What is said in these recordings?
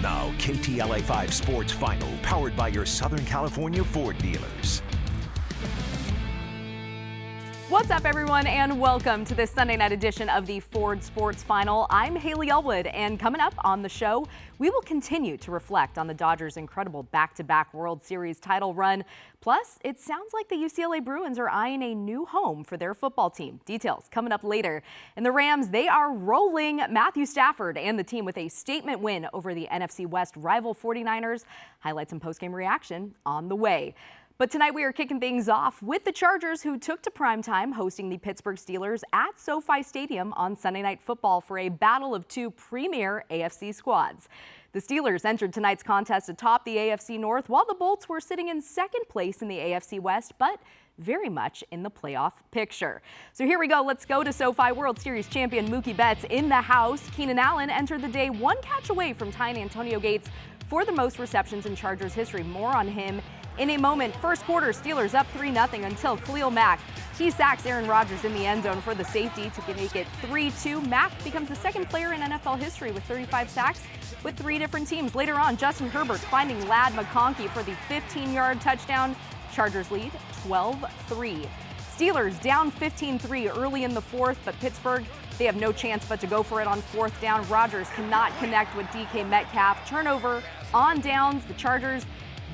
Now, KTLA 5 Sports Final, powered by your Southern California Ford dealers. What's up, everyone, and welcome to this Sunday night edition of the Ford Sports Final. I'm Hayley Elwood, and coming up on the show, we will continue to reflect on the Dodgers' incredible back-to-back World Series title run. Plus, it sounds like the UCLA Bruins are eyeing a new home for their football team. Details coming up later. And the Rams, they are rolling. Matthew Stafford and the team with a statement win over the NFC West rival 49ers. Highlights and postgame reaction on the way. But tonight we are kicking things off with the Chargers, who took to primetime hosting the Pittsburgh Steelers at SoFi Stadium on Sunday Night Football for a battle of two premier AFC squads. The Steelers entered tonight's contest atop the AFC North, while the Bolts were sitting in second place in the AFC West, but very much in the playoff picture. So here we go. Let's go to SoFi. World Series champion Mookie Betts in the house. Keenan Allen entered the day one catch away from tying Antonio Gates for the most receptions in Chargers history. More on him in a moment. First quarter, Steelers up 3-0 until Khalil Mack. He sacks Aaron Rodgers in the end zone for the safety to make it 3-2. Mack becomes the second player in NFL history with 35 sacks with three different teams. Later on, Justin Herbert finding Ladd McConkey for the 15-yard touchdown. Chargers lead 12-3. Steelers down 15-3 early in the fourth, but Pittsburgh, they have no chance but to go for it on fourth down. Rodgers cannot connect with DK Metcalf. Turnover on downs. The Chargers,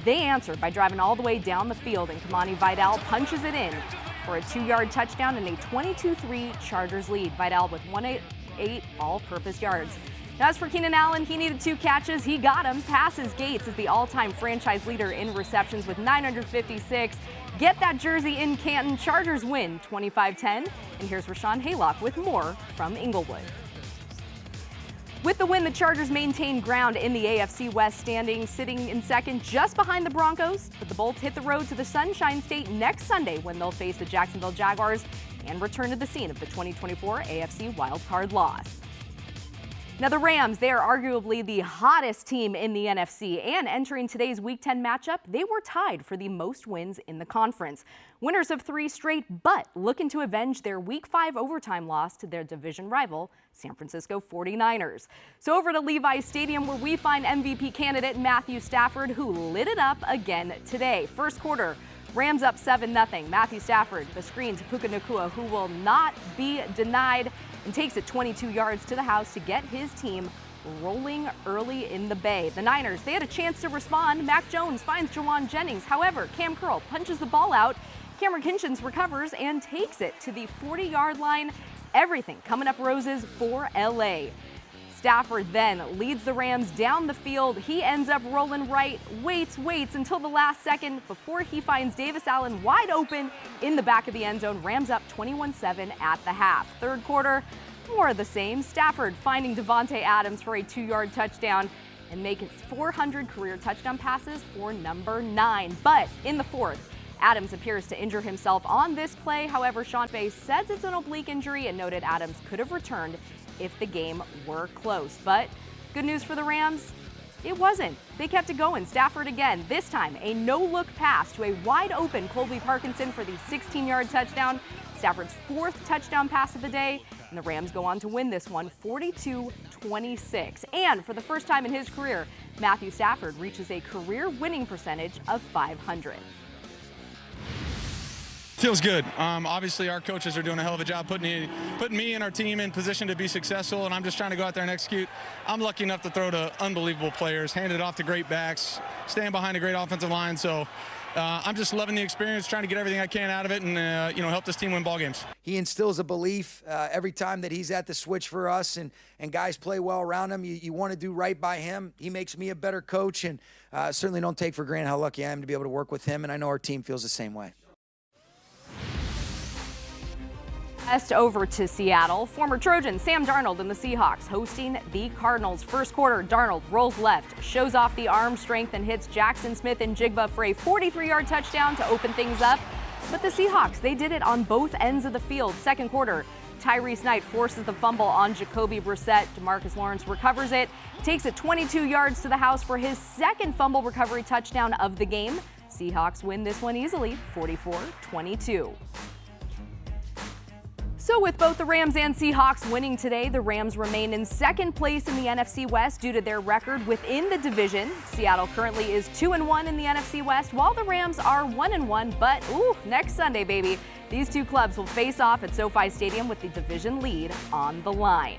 they answer by driving all the way down the field, and Kamani Vidal punches it in for a 2-yard touchdown and a 22-3 Chargers lead. Vidal with 108 all-purpose yards. Now, as for Keenan Allen, he needed 2 catches. He got them. Passes Gates is the all-time franchise leader in receptions with 956. Get that jersey in Canton. Chargers win 25-10. And here's Rashawn Haylock with more from Inglewood. With the win, the Chargers maintain ground in the AFC West standing, sitting in second just behind the Broncos. But the Bolts hit the road to the Sunshine State next Sunday when they'll face the Jacksonville Jaguars and return to the scene of the 2024 AFC wildcard loss. Now, the Rams, they are arguably the hottest team in the NFC, and entering today's Week 10 matchup, they were tied for the most wins in the conference. Winners of 3 straight, but looking to avenge their Week 5 overtime loss to their division rival, San Francisco 49ers. So over to Levi's Stadium, where we find MVP candidate Matthew Stafford, who lit it up again today. First quarter, Rams up 7-0. Matthew Stafford, the screen to Puka Nacua, who will not be denied, and takes it 22 yards to the house to get his team rolling early in the Bay. The Niners, they had a chance to respond. Mac Jones finds Jawan Jennings. However, Cam Curl punches the ball out. Cameron Kinchins recovers and takes it to the 40-yard line. Everything coming up roses for LA. Stafford then leads the Rams down the field. He ends up rolling right, waits until the last second before he finds Davis Allen wide open in the back of the end zone. Rams up 21-7 at the half. Third quarter, more of the same. Stafford finding Devontae Adams for a 2-yard touchdown and make it 400 career touchdown passes for number 9. But in the fourth, Adams appears to injure himself on this play. However, Sean Fay says it's an oblique injury and noted Adams could have returned if the game were close. But good news for the Rams, it wasn't. They kept it going. Stafford again, this time a no-look pass to a wide-open Colby Parkinson for the 16-yard touchdown. Stafford's 4th touchdown pass of the day, and the Rams go on to win this one 42-26. And for the first time in his career, Matthew Stafford reaches a career winning percentage of .500. Feels good. Obviously, our coaches are doing a hell of a job putting me and our team in position to be successful, and I'm just trying to go out there and execute. I'm lucky enough to throw to unbelievable players, hand it off to great backs, stand behind a great offensive line. So I'm just loving the experience, trying to get everything I can out of it, and help this team win ball games. He instills a belief every time that he's at the switch for us, and guys play well around him. You want to do right by him. He makes me a better coach, and certainly don't take for granted how lucky I am to be able to work with him, and I know our team feels the same way. Over to Seattle. Former Trojan Sam Darnold and the Seahawks hosting the Cardinals. First quarter, Darnold rolls left, shows off the arm strength, and hits Jackson Smith and Jigba for a 43-yard touchdown to open things up. But the Seahawks, they did it on both ends of the field. Second quarter, Tyrese Knight forces the fumble on Jacoby Brissett. DeMarcus Lawrence recovers it, takes it 22 yards to the house for his second fumble recovery touchdown of the game. Seahawks win this one easily, 44-22. So with both the Rams and Seahawks winning today, the Rams remain in second place in the NFC West due to their record within the division. Seattle currently is 2-1 in the NFC West, while the Rams are 1-1. But next Sunday, baby, these two clubs will face off at SoFi Stadium with the division lead on the line.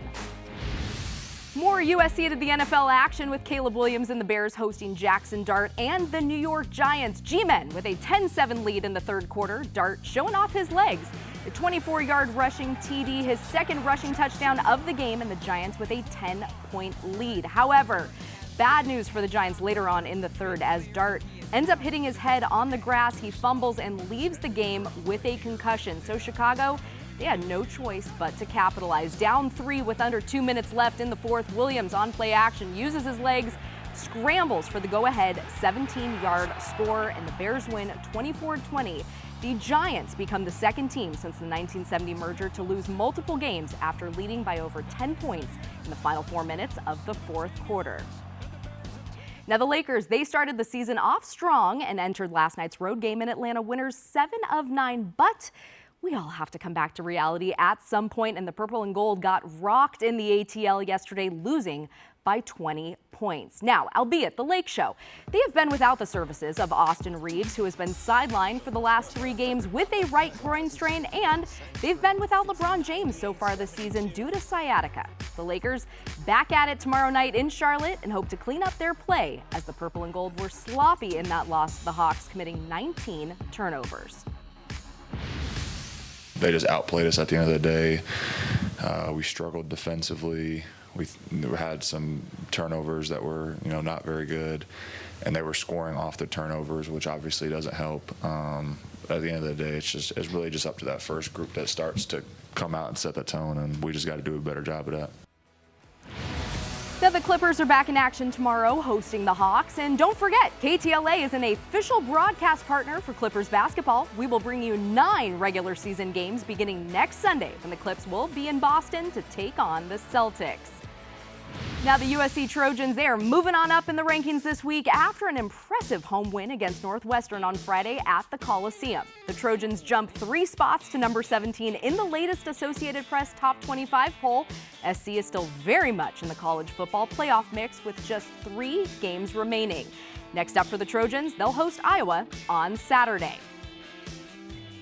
More USC to the NFL action with Caleb Williams and the Bears hosting Jackson Dart and the New York Giants. G-Men with a 10-7 lead in the third quarter. Dart showing off his legs. The 24-yard rushing TD, his second rushing touchdown of the game, and the Giants with a 10-point lead. However, bad news for the Giants later on in the third as Dart ends up hitting his head on the grass. He fumbles and leaves the game with a concussion. So Chicago, they had no choice but to capitalize. Down 3 with under 2 minutes left in the fourth. Williams on play action uses his legs, scrambles for the go-ahead 17-yard score, and the Bears win 24-20. The Giants become the second team since the 1970 merger to lose multiple games after leading by over 10 points in the final 4 minutes of the fourth quarter. Now the Lakers, they started the season off strong and entered last night's road game in Atlanta winners 7 of 9, but we all have to come back to reality at some point, and the purple and gold got rocked in the ATL yesterday, losing by 20 points. Now, albeit the Lake Show, they have been without the services of Austin Reeves, who has been sidelined for the last 3 games with a right groin strain, and they've been without LeBron James so far this season due to sciatica. The Lakers back at it tomorrow night in Charlotte and hope to clean up their play as the purple and gold were sloppy in that loss to the Hawks, committing 19 turnovers. They just outplayed us at the end of the day. We struggled defensively. We had some turnovers that were, not very good, and they were scoring off the turnovers, which obviously doesn't help. At the end of the day, it's really just up to that first group that starts to come out and set the tone, and we just got to do a better job of that. Now the Clippers are back in action tomorrow, hosting the Hawks. And don't forget, KTLA is an official broadcast partner for Clippers basketball. We will bring you 9 regular season games beginning next Sunday when the Clips will be in Boston to take on the Celtics. Now the USC Trojans, they are moving on up in the rankings this week after an impressive home win against Northwestern on Friday at the Coliseum. The Trojans jumped 3 spots to number 17 in the latest Associated Press Top 25 poll. SC is still very much in the college football playoff mix with just 3 games remaining. Next up for the Trojans, they'll host Iowa on Saturday.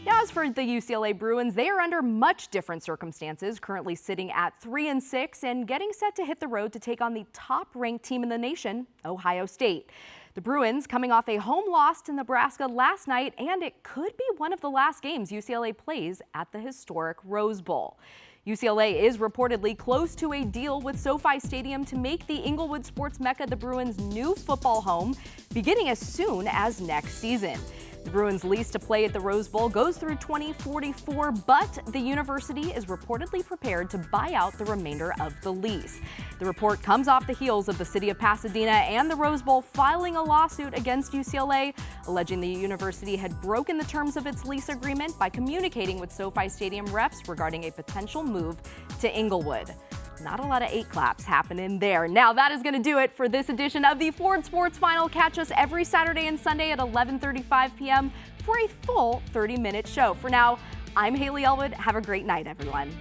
Now, as for the UCLA Bruins, they are under much different circumstances, currently sitting at 3-6 and getting set to hit the road to take on the top-ranked team in the nation, Ohio State. The Bruins coming off a home loss to Nebraska last night, and it could be one of the last games UCLA plays at the historic Rose Bowl. UCLA is reportedly close to a deal with SoFi Stadium to make the Inglewood sports mecca the Bruins' new football home, beginning as soon as next season. The Bruins' lease to play at the Rose Bowl goes through 2044, but the university is reportedly prepared to buy out the remainder of the lease. The report comes off the heels of the city of Pasadena and the Rose Bowl filing a lawsuit against UCLA, alleging the university had broken the terms of its lease agreement by communicating with SoFi Stadium reps regarding a potential move to Inglewood. Not a lot of 8 claps happening there. Now that is going to do it for this edition of the Ford Sports Final. Catch us every Saturday and Sunday at 11:35 p.m. for a full 30-minute show. For now, I'm Hayley Elwood. Have a great night, everyone.